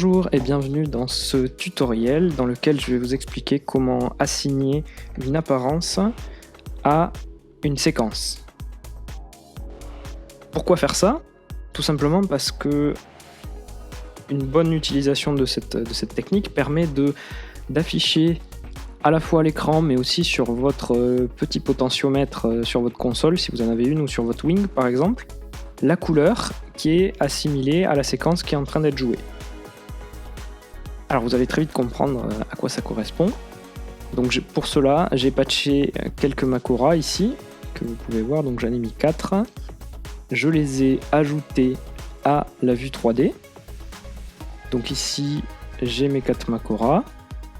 Bonjour et bienvenue dans ce tutoriel dans lequel je vais vous expliquer comment assigner une apparence à une séquence. Pourquoi faire ça? Tout simplement parce que une bonne utilisation de cette technique permet d'afficher à la fois à l'écran mais aussi sur votre petit potentiomètre sur votre console si vous en avez une ou sur votre Wing par exemple, la couleur qui est assimilée à la séquence qui est en train d'être jouée. Alors vous allez très vite comprendre à quoi ça correspond. Donc pour cela, j'ai patché quelques Makora ici, que vous pouvez voir, donc j'en ai mis 4. Je les ai ajoutés à la vue 3D. Donc ici, j'ai mes 4 Makora,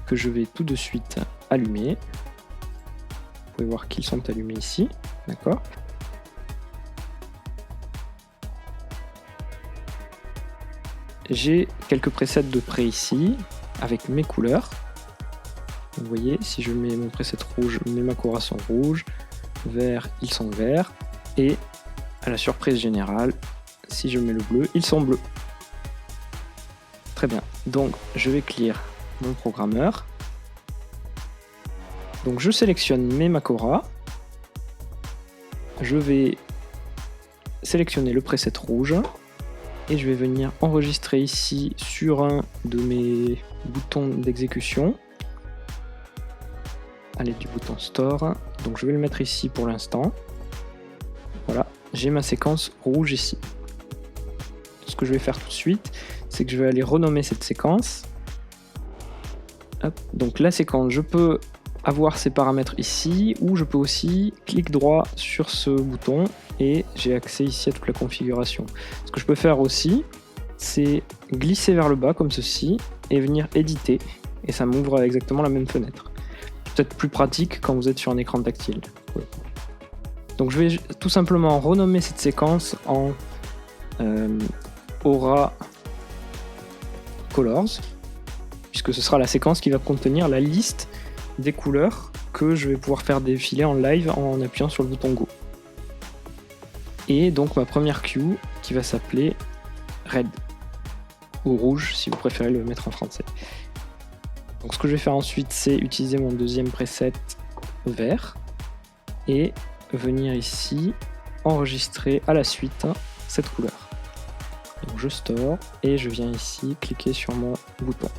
que je vais tout de suite allumer. Vous pouvez voir qu'ils sont allumés ici, d'accord ? J'ai quelques presets de près ici, avec mes couleurs. Vous voyez, si je mets mon preset rouge, mes Makora sont rouges, vert, ils sont verts, et à la surprise générale, si je mets le bleu, ils sont bleus. Très bien, donc je vais clear mon programmeur. Donc je sélectionne mes Makora, je vais sélectionner le preset rouge, et je vais venir enregistrer ici sur un de mes boutons d'exécution à l'aide du bouton Store. Donc je vais le mettre ici pour l'instant. Voilà, j'ai ma séquence rouge ici. Ce que je vais faire tout de suite, c'est que je vais aller renommer cette séquence. Hop. Donc la séquence, je peux avoir ces paramètres ici, ou je peux aussi clic droit sur ce bouton et j'ai accès ici à toute la configuration. Ce que je peux faire aussi, c'est glisser vers le bas comme ceci et venir éditer, et ça m'ouvre exactement la même fenêtre. Peut-être plus pratique quand vous êtes sur un écran tactile. Ouais. Donc je vais tout simplement renommer cette séquence en Aura Colors, puisque ce sera la séquence qui va contenir la liste des couleurs que je vais pouvoir faire défiler en live en appuyant sur le bouton Go. Et donc ma première queue qui va s'appeler Red, ou rouge si vous préférez le mettre en français. Donc ce que je vais faire ensuite, c'est utiliser mon deuxième preset vert et venir ici enregistrer à la suite cette couleur. Donc je store et je viens ici cliquer sur mon bouton.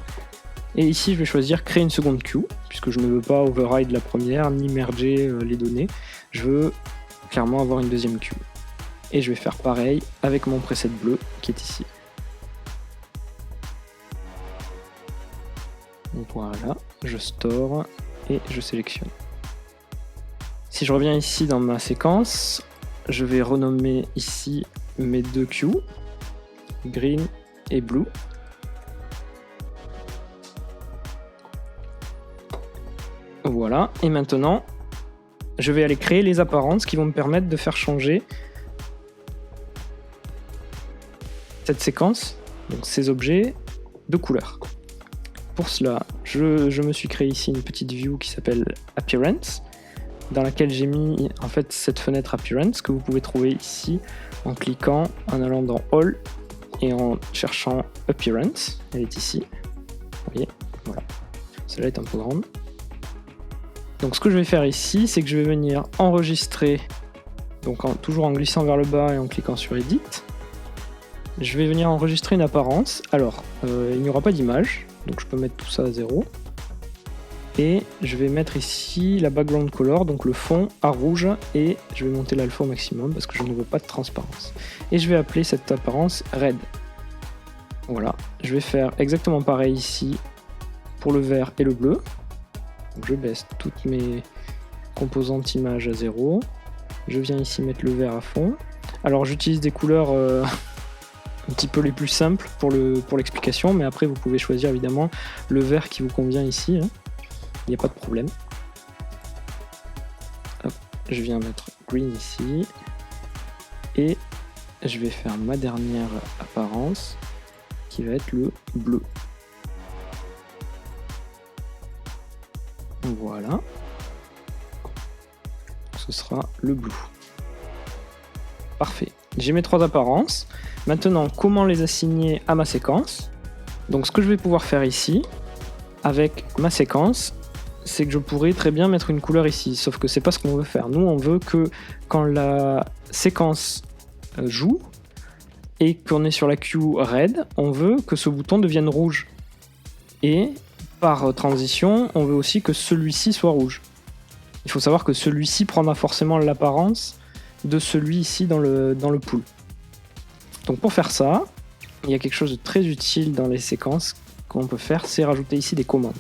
Et ici je vais choisir créer une seconde queue, puisque je ne veux pas override la première ni merger les données, je veux clairement avoir une deuxième queue. Et je vais faire pareil avec mon preset bleu qui est ici. Donc voilà, je store et je sélectionne. Si je reviens ici dans ma séquence, je vais renommer ici mes deux queues, green et blue. Voilà, et maintenant, je vais aller créer les apparences qui vont me permettre de faire changer cette séquence, donc ces objets, de couleur. Pour cela, je me suis créé ici une petite view qui s'appelle Appearance, dans laquelle j'ai mis en fait cette fenêtre Appearance que vous pouvez trouver ici en cliquant, en allant dans All et en cherchant Appearance. Elle est ici. Vous voyez, voilà. Celle-là est un peu grande. Donc ce que je vais faire ici, c'est que je vais venir enregistrer, donc toujours en glissant vers le bas et en cliquant sur Edit. Je vais venir enregistrer une apparence. Alors, il n'y aura pas d'image, donc je peux mettre tout ça à 0. Et je vais mettre ici la background color, donc le fond à rouge, et je vais monter l'alpha au maximum parce que je ne veux pas de transparence. Et je vais appeler cette apparence Red. Voilà, je vais faire exactement pareil ici pour le vert et le bleu. Donc je baisse toutes mes composantes images à 0. Je viens ici mettre le vert à fond. Alors j'utilise des couleurs un petit peu les plus simples pour l'explication, mais après vous pouvez choisir évidemment le vert qui vous convient ici, hein. Il n'y a pas de problème. Hop, je viens mettre green ici et je vais faire ma dernière apparence qui va être le bleu. Voilà, ce sera le blue. Parfait, j'ai mes trois apparences. Maintenant, comment les assigner à ma séquence? Donc ce que je vais pouvoir faire ici, avec ma séquence, c'est que je pourrais très bien mettre une couleur ici, sauf que c'est pas ce qu'on veut faire. Nous, on veut que quand la séquence joue et qu'on est sur la queue red, on veut que ce bouton devienne rouge. Et par transition, on veut aussi que celui-ci soit rouge. Il faut savoir que celui-ci prendra forcément l'apparence de celui ici dans le pool. Donc pour faire ça, il y a quelque chose de très utile dans les séquences qu'on peut faire, c'est rajouter ici des commandes.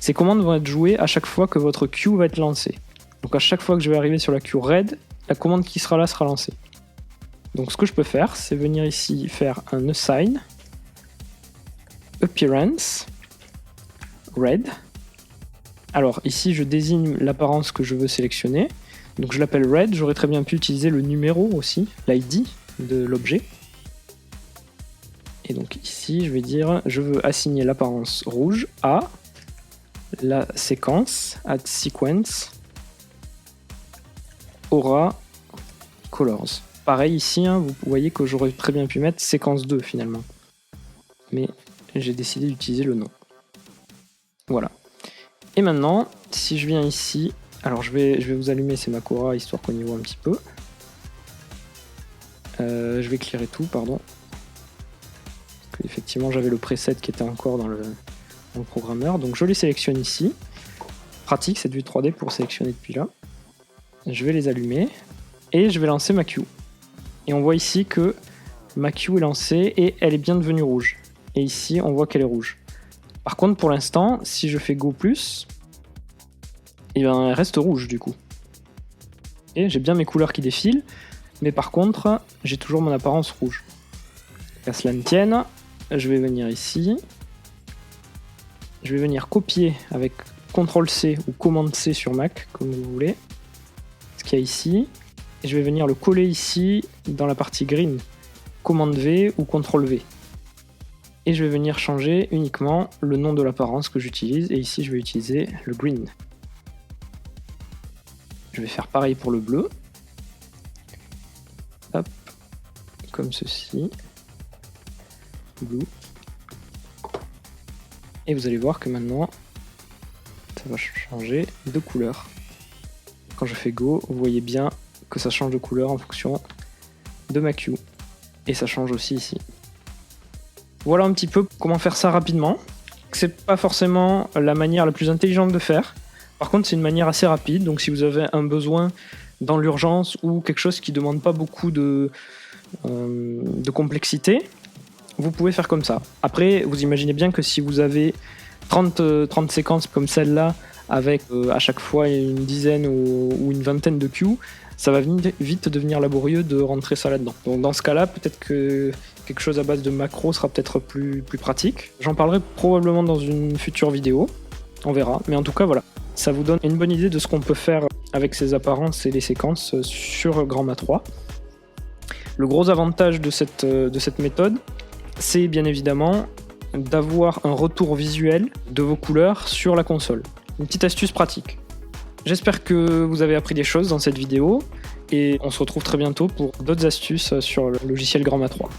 Ces commandes vont être jouées à chaque fois que votre queue va être lancée. Donc à chaque fois que je vais arriver sur la queue red, la commande qui sera là sera lancée. Donc ce que je peux faire, c'est venir ici faire un assign appearance red. Alors ici je désigne l'apparence que je veux sélectionner. Donc je l'appelle red, j'aurais très bien pu utiliser le numéro aussi, l'ID de l'objet. Et donc ici je vais dire, je veux assigner l'apparence rouge à la séquence add sequence aura colors. Pareil ici, hein, vous voyez que j'aurais très bien pu mettre séquence 2 finalement. Mais j'ai décidé d'utiliser le nom. Voilà. Et maintenant, si je viens ici, alors je vais vous allumer ces Makura histoire qu'on y voit un petit peu. Je vais clearer tout, pardon. Parce qu'effectivement j'avais le preset qui était encore dans le programmeur. Donc je les sélectionne ici. Pratique cette vue 3D pour sélectionner depuis là. Je vais les allumer et je vais lancer ma queue. Et on voit ici que ma queue est lancée et elle est bien devenue rouge. Et ici on voit qu'elle est rouge. Par contre pour l'instant, si je fais Go plus, et ben elle reste rouge du coup. Et j'ai bien mes couleurs qui défilent, mais par contre j'ai toujours mon apparence rouge. Qu'à cela ne tienne, je vais venir ici. Je vais venir copier avec CTRL-C ou Command-C sur Mac, comme vous voulez, ce qu'il y a ici. Et je vais venir le coller ici dans la partie green, Command-V ou CTRL-V. Et je vais venir changer uniquement le nom de l'apparence que j'utilise. Et ici, je vais utiliser le green. Je vais faire pareil pour le bleu. Hop, comme ceci. Blue. Et vous allez voir que maintenant, ça va changer de couleur. Quand je fais Go, vous voyez bien que ça change de couleur en fonction de ma queue. Et ça change aussi ici. Voilà un petit peu comment faire ça rapidement. C'est pas forcément la manière la plus intelligente de faire. Par contre, c'est une manière assez rapide. Donc si vous avez un besoin dans l'urgence ou quelque chose qui demande pas beaucoup de complexité, vous pouvez faire comme ça. Après, vous imaginez bien que si vous avez 30 séquences comme celle-là, avec à chaque fois une dizaine ou une vingtaine de queues, ça va vite devenir laborieux de rentrer ça là-dedans. Donc dans ce cas-là, peut-être que quelque chose à base de macro sera peut-être plus pratique. J'en parlerai probablement dans une future vidéo, on verra. Mais en tout cas, voilà, ça vous donne une bonne idée de ce qu'on peut faire avec ces apparences et les séquences sur Granma 3. Le gros avantage de cette méthode, c'est bien évidemment d'avoir un retour visuel de vos couleurs sur la console. Une petite astuce pratique. J'espère que vous avez appris des choses dans cette vidéo et on se retrouve très bientôt pour d'autres astuces sur le logiciel Granma 3.